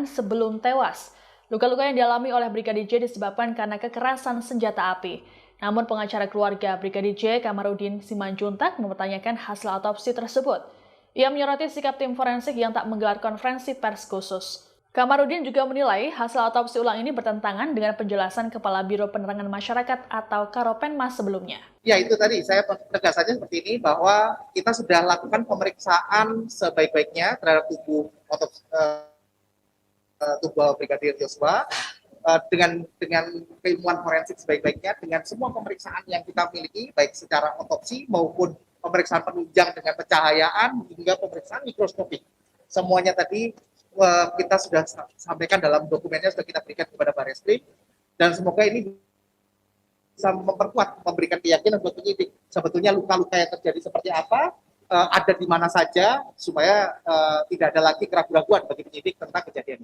sebelum tewas. Luka-luka yang dialami oleh Brigadir J disebabkan karena kekerasan senjata api. Namun pengacara keluarga Brigadir J, Kamarudin Simanjuntak, mempertanyakan hasil autopsi tersebut. Ia menyoroti sikap tim forensik yang tak menggelar konferensi pers khusus. Kamarudin juga menilai hasil autopsi ulang ini bertentangan dengan penjelasan Kepala Biro Penerangan Masyarakat atau Karopenmas sebelumnya. Ya, itu tadi saya penegasannya seperti ini, bahwa kita sudah lakukan pemeriksaan sebaik-baiknya terhadap tubuh Brigadir Yosua dengan keilmuan forensik sebaik-baiknya, dengan semua pemeriksaan yang kita miliki, baik secara otopsi maupun pemeriksaan penunjang dengan pencahayaan hingga pemeriksaan mikroskopik. Semuanya tadi kita sudah sampaikan dalam dokumennya, sudah kita berikan kepada Barreskrim, dan semoga ini bisa memperkuat, memberikan keyakinan buat penyidik sebetulnya luka-luka yang terjadi seperti apa, ada di mana saja, supaya tidak ada lagi keraguan-keraguan bagi penyidik tentang kejadian ini.